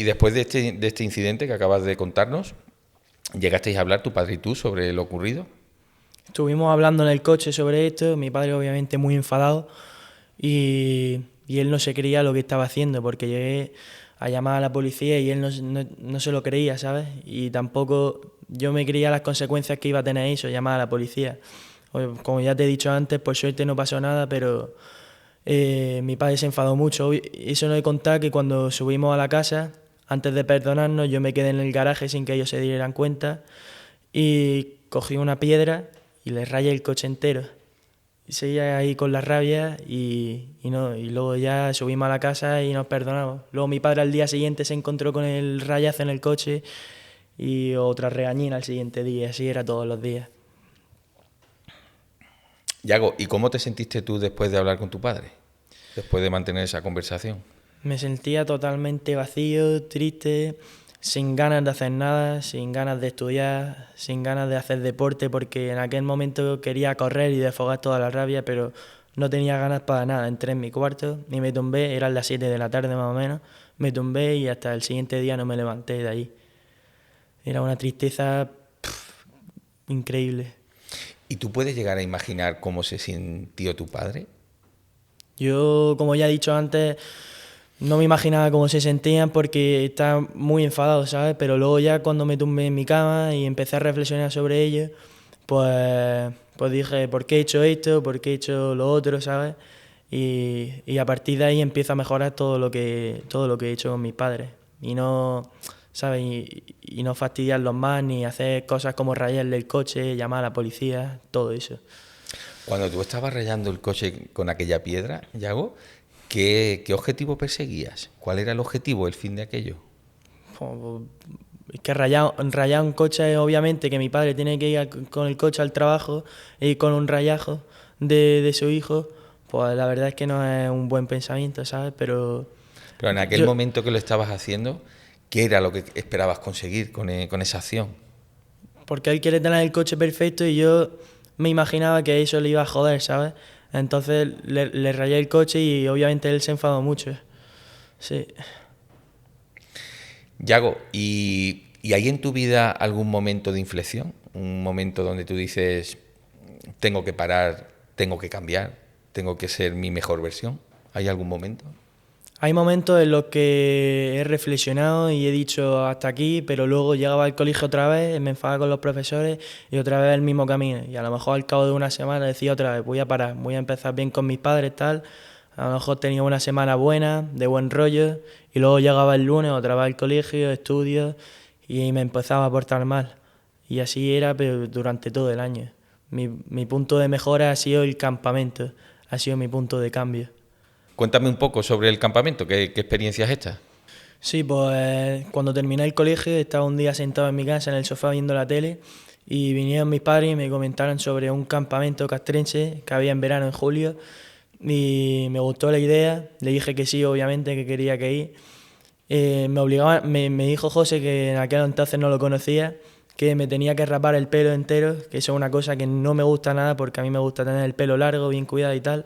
después de este incidente que acabas de contarnos, ¿llegasteis a hablar tu padre y tú sobre lo ocurrido? Estuvimos hablando en el coche sobre esto, mi padre obviamente muy enfadado y él no se creía lo que estaba haciendo porque llegué a llamar a la policía y él no se lo creía, ¿sabes? Y tampoco yo me creía las consecuencias que iba a tener eso, llamar a la policía. Como ya te he dicho antes, por suerte no pasó nada, pero mi padre se enfadó mucho. Eso no he contado que cuando subimos a la casa, antes de perdonarnos, yo me quedé en el garaje sin que ellos se dieran cuenta y cogí una piedra y le rayé el coche entero. Y seguía ahí con la rabia y luego ya subimos a la casa y nos perdonamos. Luego mi padre al día siguiente se encontró con el rayazo en el coche y otra regañina al siguiente día, así era todos los días. Yago, ¿y cómo te sentiste tú después de hablar con tu padre? Después de mantener esa conversación. Me sentía totalmente vacío, triste, sin ganas de hacer nada, sin ganas de estudiar, sin ganas de hacer deporte, porque en aquel momento quería correr y desfogar toda la rabia, pero no tenía ganas para nada. Entré en mi cuarto y me tumbé, eran las 7 de la tarde más o menos, me tumbé y hasta el siguiente día no me levanté de ahí. Era una tristeza increíble. ¿Y tú puedes llegar a imaginar cómo se sintió tu padre? Yo, como ya he dicho antes, no me imaginaba cómo se sentían porque estaba muy enfadado, ¿sabes? Pero luego ya cuando me tumbé en mi cama y empecé a reflexionar sobre ello, pues dije, ¿por qué he hecho esto? ¿Por qué he hecho lo otro? ¿Sabes? Y a partir de ahí empiezo a mejorar todo lo que he hecho con mis padres. Y no, ¿sabes? Y no fastidiarlos más, ni hacer cosas como rayarle el coche, llamar a la policía, todo eso. Cuando tú estabas rayando el coche con aquella piedra, Yago, ¿qué objetivo perseguías? ¿Cuál era el objetivo, el fin de aquello? Pues, es que rayar un coche, obviamente, que mi padre tiene que ir con el coche al trabajo y con un rayajo de su hijo, pues la verdad es que no es un buen pensamiento, ¿sabes? Pero Pero en aquel yo, momento que lo estabas haciendo, ¿qué era lo que esperabas conseguir con esa acción? porque él quiere tener el coche perfecto y yo me imaginaba que eso le iba a joder, ¿sabes? Entonces le rayé el coche y obviamente él se enfadó mucho. Sí. Yago, ¿y hay en tu vida algún momento de inflexión? Un momento donde tú dices, tengo que parar, tengo que cambiar, tengo que ser mi mejor versión. ¿Hay algún momento? Hay momentos en los que he reflexionado y he dicho hasta aquí, pero luego llegaba al colegio otra vez, me enfadaba con los profesores y otra vez el mismo camino. Y a lo mejor al cabo de una semana decía otra vez, voy a parar, voy a empezar bien con mis padres, tal. A lo mejor tenía una semana buena, de buen rollo, y luego llegaba el lunes otra vez al colegio, estudio, y me empezaba a portar mal. Y así era, pero durante todo el año. Mi punto de mejora ha sido el campamento, ha sido mi punto de cambio. Cuéntame un poco sobre el campamento, ¿qué experiencia es esta? Sí, pues cuando terminé el colegio estaba un día sentado en mi casa en el sofá viendo la tele y vinieron mis padres y me comentaron sobre un campamento castrense que había en verano en julio y me gustó la idea, le dije que sí, obviamente que quería que ir. Me dijo José, que en aquel entonces no lo conocía, que me tenía que rapar el pelo entero, que eso es una cosa que no me gusta nada porque a mí me gusta tener el pelo largo, bien cuidado y tal.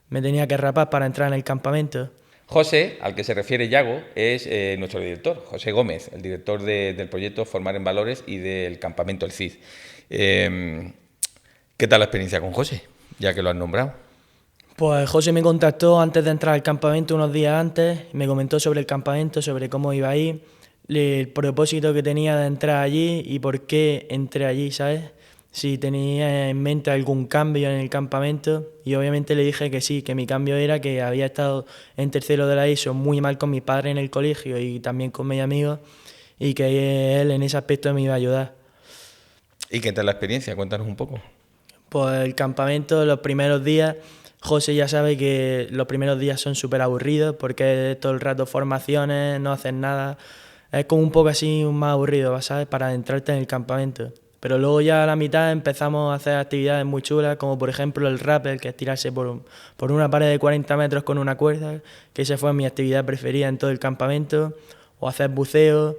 Me tenía que rapar para entrar en el campamento. José, al que se refiere Yago, es nuestro director, José Gómez, el director del proyecto Formar en Valores y del campamento El Cid. ¿Qué tal la experiencia con José, ya que lo has nombrado? Pues José me contactó antes de entrar al campamento, unos días antes, y me comentó sobre el campamento, sobre cómo iba a ir, el propósito que tenía de entrar allí y por qué entré allí, ¿sabes? Si tenía en mente algún cambio en el campamento, y obviamente le dije que sí, que mi cambio era que había estado en tercero de la ESO muy mal con mis padres en el colegio y también con mis amigos, y que él en ese aspecto me iba a ayudar. ¿Y qué tal la experiencia? Cuéntanos un poco. Pues el campamento, los primeros días, José ya sabe que los primeros días son súper aburridos porque es todo el rato formaciones, no haces nada. Es como un poco así más aburrido, ¿sabes? Para adentrarte en el campamento. Pero luego ya a la mitad empezamos a hacer actividades muy chulas, como por ejemplo el rappel, que es tirarse por una pared de 40 metros con una cuerda, que esa fue mi actividad preferida en todo el campamento, o hacer buceo.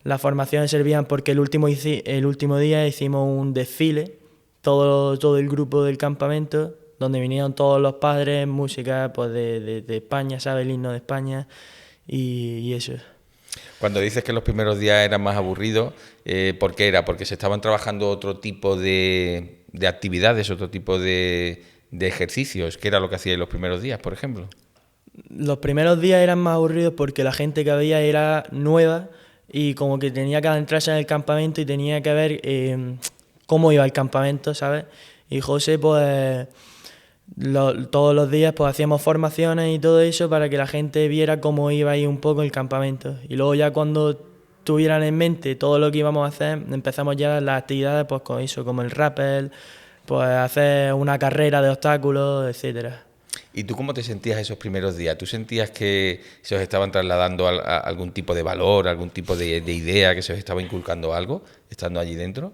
Las formaciones servían porque el último día hicimos un desfile, todo el grupo del campamento, donde vinieron todos los padres, música pues de España, ¿sabes? El himno de España y eso. Cuando dices que los primeros días eran más aburridos, ¿por qué era? ¿Porque se estaban trabajando otro tipo de actividades, otro tipo de ejercicios? ¿Qué era lo que hacíais los primeros días, por ejemplo? Los primeros días eran más aburridos porque la gente que había era nueva y como que tenía que adentrarse en el campamento y tenía que ver cómo iba el campamento, ¿sabes? Y José, pues todos los días pues hacíamos formaciones y todo eso para que la gente viera cómo iba ahí un poco el campamento. Y luego ya cuando tuvieran en mente todo lo que íbamos a hacer, empezamos ya las actividades pues con eso, como el rappel, pues hacer una carrera de obstáculos, etcétera. ¿Y tú cómo te sentías esos primeros días? ¿Tú sentías que se os estaban trasladando algún tipo de valor, algún tipo de idea, que se os estaba inculcando algo, estando allí dentro?